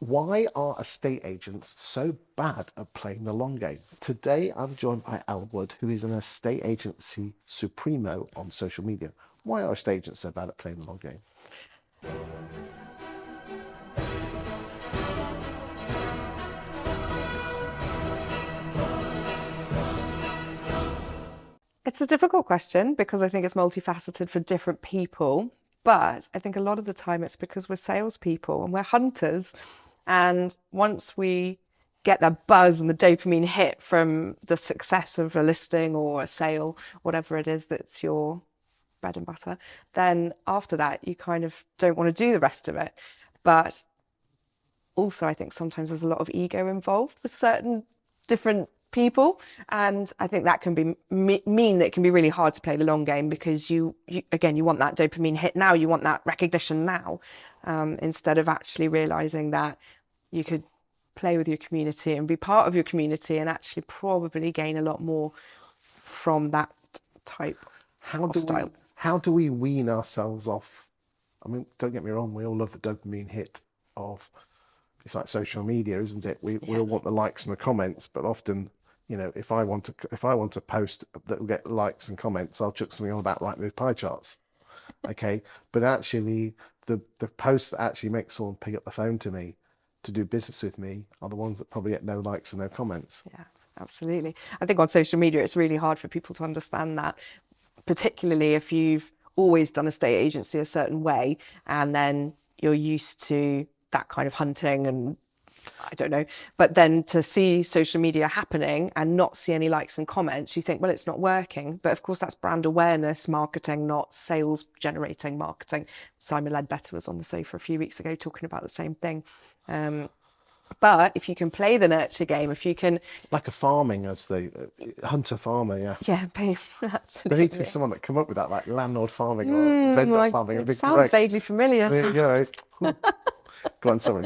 Why are estate agents so bad at playing the long game? Today, I'm joined by Elle Wood, who is an estate agency supremo on social media. Why are estate agents so bad at playing the long game? It's a difficult question because I think it's multifaceted for different people. But I think a lot of the time it's because we're salespeople and we're hunters. And once we get that buzz and the dopamine hit from the success of a listing or a sale, whatever it is that's your bread and butter, then after that, you kind of don't want to do the rest of it. But also, I think sometimes there's a lot of ego involved with certain different people, and I think that can be mean that it can be really hard to play the long game because you again, you want that dopamine hit now, you want that recognition now, instead of actually realizing that you could play with your community and be part of your community and actually probably gain a lot more from that type of style. How do we wean ourselves off? I mean, don't get me wrong, we all love the dopamine hit of, it's like social media, isn't it? We all want the likes and the comments, but often, if I want to post that will get likes and comments, I'll chuck something on about Rightmove pie charts. Okay, but actually, the posts that actually make someone pick up the phone to me to do business with me are the ones that probably get no likes and no comments. Yeah, absolutely. I think on social media, it's really hard for people to understand that, particularly if you've always done a estate agency a certain way and then you're used to that kind of hunting and I don't know, but then to see social media happening and not see any likes and comments, you think, well, it's not working. But of course, that's brand awareness marketing, not sales generating marketing. Simon Ledbetter was on the sofa a few weeks ago talking about the same thing. But if you can play the nurture game, if you can... Like a farming, as the hunter farmer, yeah. Yeah, absolutely. There needs to be someone that come up with that, like landlord farming or vendor farming. It sounds vaguely familiar. Go on, sorry.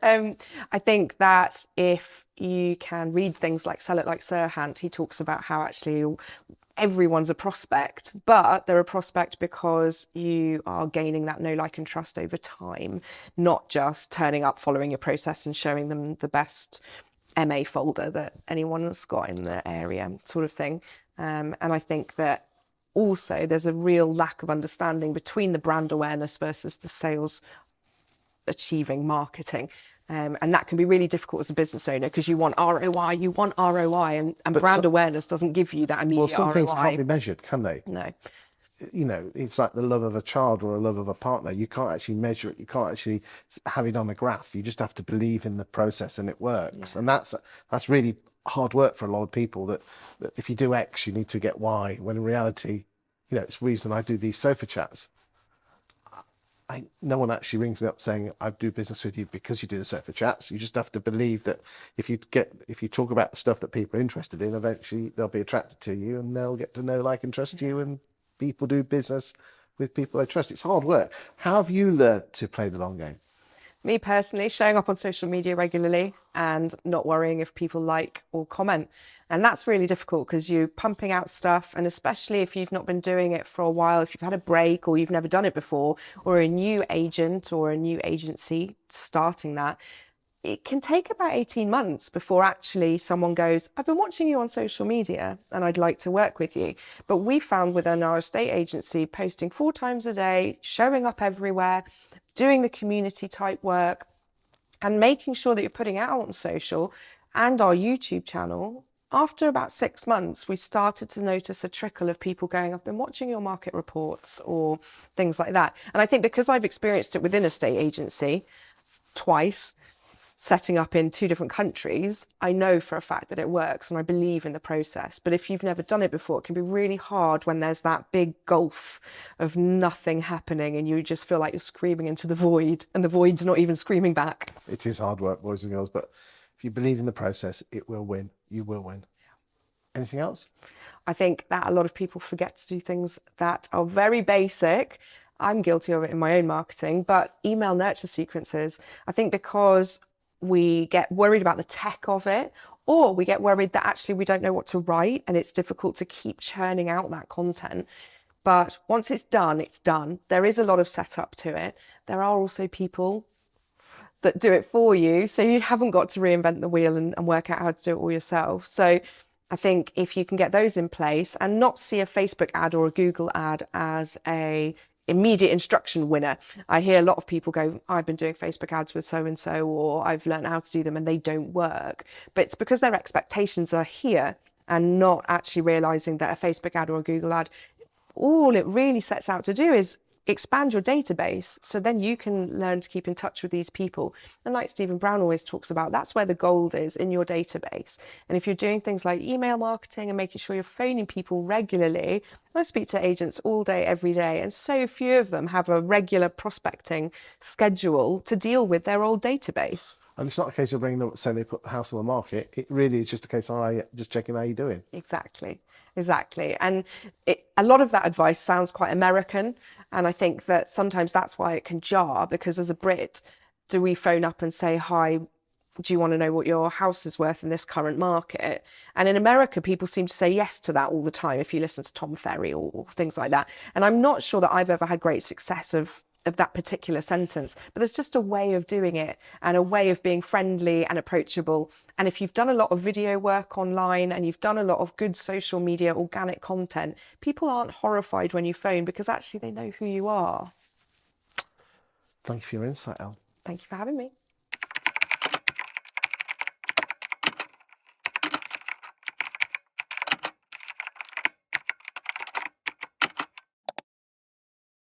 I think that if you can read things like Sell It Like Sirhant, he talks about how actually everyone's a prospect, but they're a prospect because you are gaining that know, like, and trust over time, not just turning up, following your process and showing them the best MA folder that anyone's got in the area, sort of thing. And I think that also there's a real lack of understanding between the brand awareness versus the sales achieving marketing. And that can be really difficult as a business owner because you want ROI, and brand awareness doesn't give you that immediate ROI. Well, some things can't be measured, can they? No. It's like the love of a child or a love of a partner. You can't actually measure it. You can't actually have it on a graph. You just have to believe in the process and it works. Yeah. And that's really hard work for a lot of people, that if you do X, you need to get Y, when in reality, it's the reason I do these sofa chats. No one actually rings me up saying I do business with you because you do the sofa chats. You just have to believe that if you talk about the stuff that people are interested in, eventually they'll be attracted to you and they'll get to know, like, and trust you, and people do business with people they trust. It's hard work. How have you learned to play the long game? Me personally, showing up on social media regularly and not worrying if people like or comment. And that's really difficult because you're pumping out stuff, and especially if you've not been doing it for a while, if you've had a break or you've never done it before, or a new agent or a new agency starting that, it can take about 18 months before actually someone goes, I've been watching you on social media and I'd like to work with you. But we found within our estate agency, posting 4 times a day, showing up everywhere, doing the community type work and making sure that you're putting out on social and our YouTube channel. After about 6 months, we started to notice a trickle of people going, I've been watching your market reports or things like that. And I think because I've experienced it within a estate agency twice, setting up in 2 different countries, I know for a fact that it works and I believe in the process. But if you've never done it before, it can be really hard when there's that big gulf of nothing happening and you just feel like you're screaming into the void and the void's not even screaming back. It is hard work, boys and girls, but if you believe in the process, it will win. You will win. Anything else? I think that a lot of people forget to do things that are very basic. I'm guilty of it in my own marketing, but email nurture sequences. I think because we get worried about the tech of it, or we get worried that actually we don't know what to write and it's difficult to keep churning out that content. But once it's done, it's done. There is a lot of setup to it. There are also people that do it for you, so you haven't got to reinvent the wheel and work out how to do it all yourself. So I think if you can get those in place and not see a Facebook ad or a Google ad as a immediate instruction winner. I hear a lot of people go, I've been doing Facebook ads with so and so, or I've learned how to do them and they don't work. But it's because their expectations are here and not actually realizing that a Facebook ad or a Google ad, all it really sets out to do is expand your database, so then you can learn to keep in touch with these people. And like Stephen Brown always talks about, that's where the gold is, in your database. And if you're doing things like email marketing and making sure you're phoning people regularly, I speak to agents all day, every day, and so few of them have a regular prospecting schedule to deal with their old database. And it's not a case of bringing them, saying they put the house on the market. It really is just a case of just checking how you're doing. Exactly. And a lot of that advice sounds quite American. And I think that sometimes that's why it can jar, because as a Brit, do we phone up and say, hi, do you want to know what your house is worth in this current market? And in America, people seem to say yes to that all the time, if you listen to Tom Ferry or things like that. And I'm not sure that I've ever had great success of that particular sentence, but there's just a way of doing it and a way of being friendly and approachable. And if you've done a lot of video work online and you've done a lot of good social media, organic content, people aren't horrified when you phone because actually they know who you are. Thank you for your insight, Elle. Thank you for having me.